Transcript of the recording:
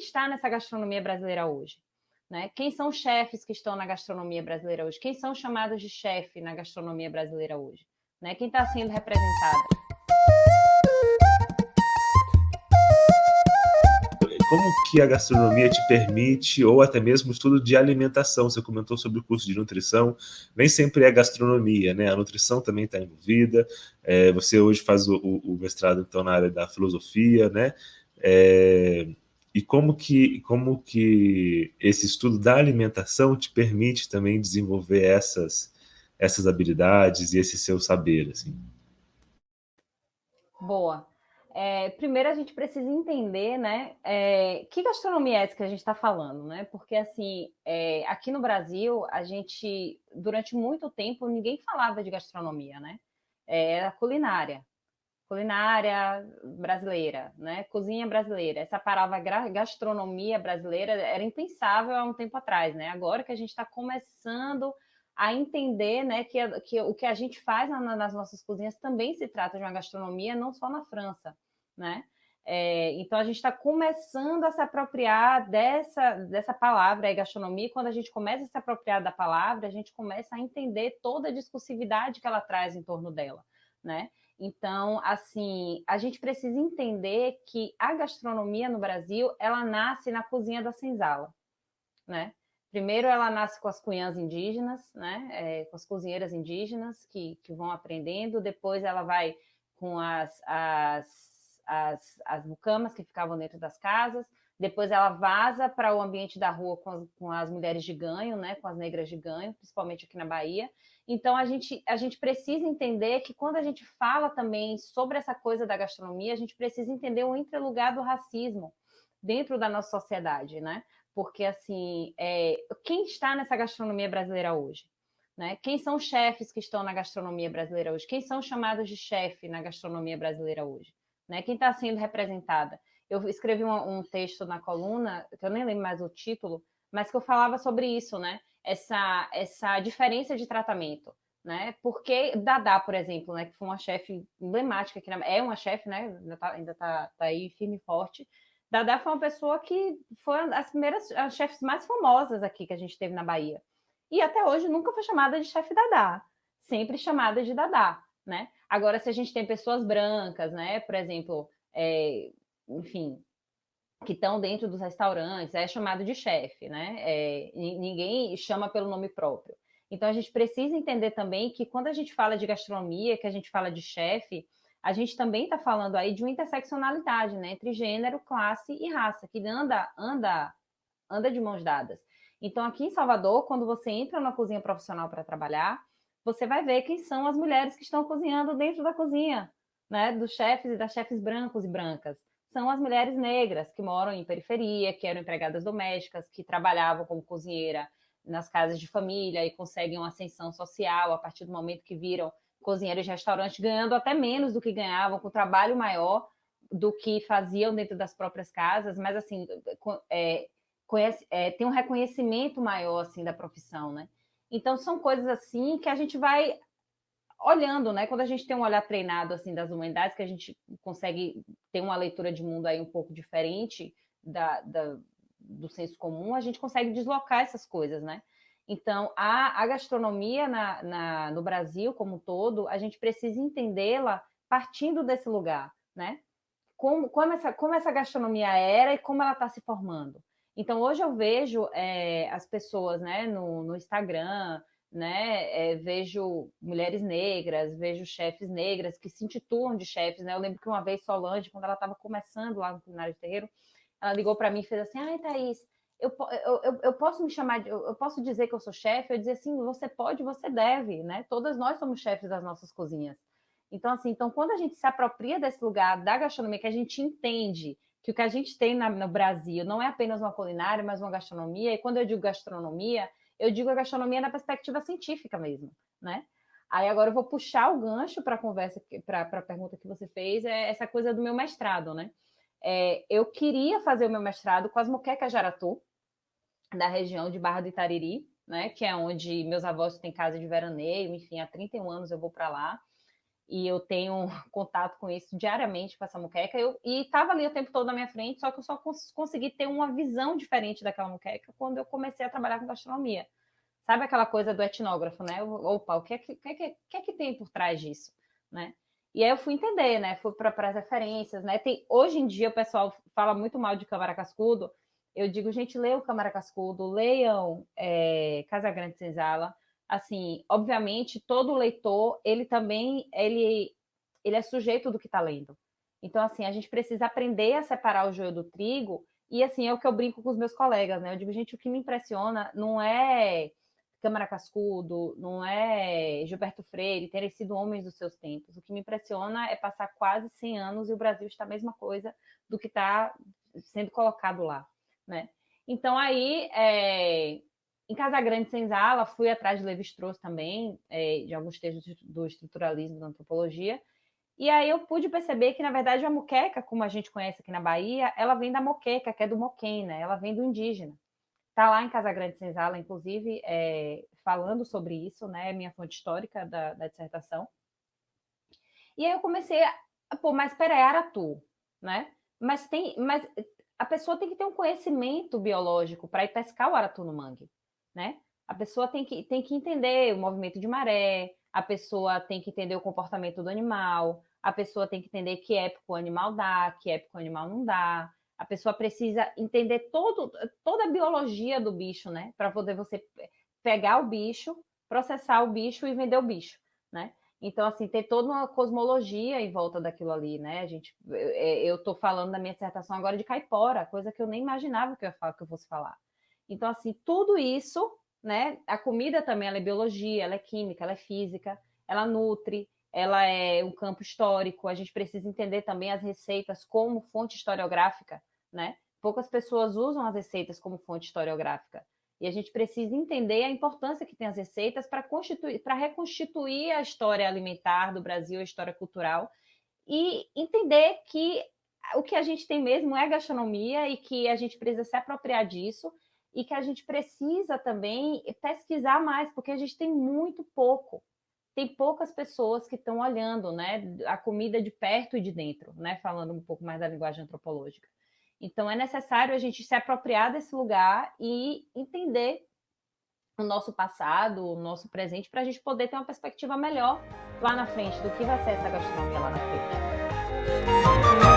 está nessa gastronomia brasileira hoje? Né? Quem são os chefes que estão na gastronomia brasileira hoje? Quem são chamados de chefe na gastronomia brasileira hoje? Né? Quem está sendo representado? Como que a gastronomia te permite, ou até mesmo o estudo de alimentação? Você comentou sobre o curso de nutrição, nem sempre é gastronomia, né? A nutrição também está envolvida. Você hoje faz o mestrado, então, na área da filosofia, né? É, e como que esse estudo da alimentação te permite também desenvolver essas habilidades e esse seu saber, assim? Boa. Primeiro a gente precisa entender, né, que gastronomia é essa que a gente está falando, né? Porque assim, aqui no Brasil, a gente, durante muito tempo, ninguém falava de gastronomia, né? Era culinária brasileira, né? Cozinha brasileira. Essa palavra gastronomia brasileira era impensável há um tempo atrás, né? Agora que a gente está começando a entender, né, que o que a gente faz nas nossas cozinhas também se trata de uma gastronomia, não só na França, né? Então a gente está começando a se apropriar dessa palavra aí, gastronomia, e quando a gente começa a se apropriar da palavra, a gente começa a entender toda a discursividade que ela traz em torno dela, né? Então, assim, a gente precisa entender que a gastronomia no Brasil, ela nasce na cozinha da senzala, né? Primeiro ela nasce com as cunhãs indígenas, né? Com as cozinheiras indígenas que vão aprendendo, depois ela vai com as mucamas que ficavam dentro das casas, depois ela vaza para o ambiente da rua com as mulheres de ganho, né? Com as negras de ganho, principalmente aqui na Bahia. Então a gente precisa entender que quando a gente fala também sobre essa coisa da gastronomia, a gente precisa entender o entrelugar do racismo dentro da nossa sociedade, né? Porque, assim, quem está nessa gastronomia brasileira hoje? Né? Quem são os chefes que estão na gastronomia brasileira hoje? Quem são chamados de chefe na gastronomia brasileira hoje? Né? Quem está sendo representada? Eu escrevi um texto na coluna, que eu nem lembro mais o título, mas que eu falava sobre isso, né? Essa diferença de tratamento. Né? Porque Dadá, por exemplo, né, que foi uma chefe emblemática aqui é uma chefe, né, ainda tá aí firme e forte. Dadá foi uma pessoa que foi as primeiras as chefes mais famosas aqui que a gente teve na Bahia. E até hoje nunca foi chamada de chefe Dadá, sempre chamada de Dadá, né? Agora, se a gente tem pessoas brancas, né, por exemplo, enfim, que estão dentro dos restaurantes, é chamado de chefe, né? Ninguém chama pelo nome próprio. Então, a gente precisa entender também que quando a gente fala de gastronomia, que a gente fala de chefe, a gente também está falando aí de uma interseccionalidade, né? Entre gênero, classe e raça, que anda de mãos dadas. Então, aqui em Salvador, quando você entra na cozinha profissional para trabalhar, você vai ver quem são as mulheres que estão cozinhando dentro da cozinha, né? Dos chefes e das chefes brancos e brancas. São as mulheres negras que moram em periferia, que eram empregadas domésticas, que trabalhavam como cozinheira nas casas de família e conseguem uma ascensão social a partir do momento que viram cozinheiros de restaurante, ganhando até menos do que ganhavam, com trabalho maior do que faziam dentro das próprias casas, mas assim, tem um reconhecimento maior assim da profissão, né? Então são coisas assim que a gente vai olhando, né? Quando a gente tem um olhar treinado assim das humanidades, que a gente consegue ter uma leitura de mundo aí um pouco diferente do senso comum, a gente consegue deslocar essas coisas, né? Então, a gastronomia no Brasil como um todo, a gente precisa entendê-la partindo desse lugar, né? Como essa gastronomia era e como ela está se formando. Então, hoje eu vejo as pessoas, né, no Instagram, né, vejo mulheres negras, vejo chefes negras que se intitulam de chefes, né? Eu lembro que uma vez Solange, quando ela estava começando lá no Culinário de Terreiro, ela ligou para mim e fez assim: ai, Thaís, eu posso me chamar, eu posso dizer que eu sou chefe? Eu dizia assim: você pode, você deve, né? Todas nós somos chefes das nossas cozinhas. Então, assim, então, quando a gente se apropria desse lugar da gastronomia, que a gente entende que o que a gente tem no Brasil não é apenas uma culinária, mas uma gastronomia, e quando eu digo gastronomia, eu digo a gastronomia na perspectiva científica mesmo, né? Aí agora eu vou puxar o gancho para a conversa, para a pergunta que você fez, é essa coisa do meu mestrado, né? Eu queria fazer o meu mestrado com as moquecas jaratu, da região de Barra do Itariri, né? Que é onde meus avós têm casa de veraneio, enfim, há 31 anos eu vou para lá. e eu tenho contato com isso diariamente, com essa moqueca, e estava ali o tempo todo na minha frente, só que eu só consegui ter uma visão diferente daquela moqueca quando eu comecei a trabalhar com gastronomia. Sabe aquela coisa do etnógrafo, né? Opa, o que é que tem por trás disso, né? E aí eu fui entender, né? Fui para as referências, né? Hoje em dia o pessoal fala muito mal de Câmara Cascudo. Eu digo, gente, leiam Câmara Cascudo, leiam Casa Grande Senzala. Assim, obviamente, todo leitor, ele também, ele é sujeito do que está lendo. Então, assim, a gente precisa aprender a separar o joio do trigo. E, assim, é o que eu brinco com os meus colegas, né? Eu digo, gente, o que me impressiona não é Câmara Cascudo, não é Gilberto Freire, terem sido homens dos seus tempos. O que me impressiona é passar quase 100 anos e o Brasil está a mesma coisa do que está sendo colocado lá, né? Então, aí, em Casa Grande Senzala, fui atrás de Levi-Strauss também, de alguns textos do estruturalismo da antropologia, e aí eu pude perceber que, na verdade, a moqueca, como a gente conhece aqui na Bahia, ela vem da moqueca, que é do moquém, né? Ela vem do indígena. Está lá em Casa Grande Senzala, inclusive, falando sobre isso, né? É minha fonte histórica da dissertação. E aí eu comecei pô, mas peraí, Aratu, né? Mas a pessoa tem que ter um conhecimento biológico para ir pescar o aratu no mangue, né? A pessoa tem que entender o movimento de maré, a pessoa tem que entender o comportamento do animal, a pessoa tem que entender que época o animal dá, que época o animal não dá. A pessoa precisa entender toda a biologia do bicho, né? Para poder você pegar o bicho, processar o bicho e vender o bicho, né? Então, assim, ter toda uma cosmologia em volta daquilo ali, né? Eu estou falando da minha dissertação agora de caipora, coisa que eu nem imaginava que eu fosse falar. Então, assim, tudo isso, né? A comida também, ela é biologia, ela é química, ela é física, ela nutre, ela é um campo histórico. A gente precisa entender também as receitas como fonte historiográfica, né? Poucas pessoas usam as receitas como fonte historiográfica. E a gente precisa entender a importância que tem as receitas para reconstituir a história alimentar do Brasil, a história cultural, e entender que o que a gente tem mesmo é gastronomia e que a gente precisa se apropriar disso e que a gente precisa também pesquisar mais, porque a gente tem muito pouco. Tem poucas pessoas que estão olhando, né, a comida de perto e de dentro, né, falando um pouco mais da linguagem antropológica. Então, é necessário a gente se apropriar desse lugar e entender o nosso passado, o nosso presente, para a gente poder ter uma perspectiva melhor lá na frente do que vai ser essa gastronomia lá na frente.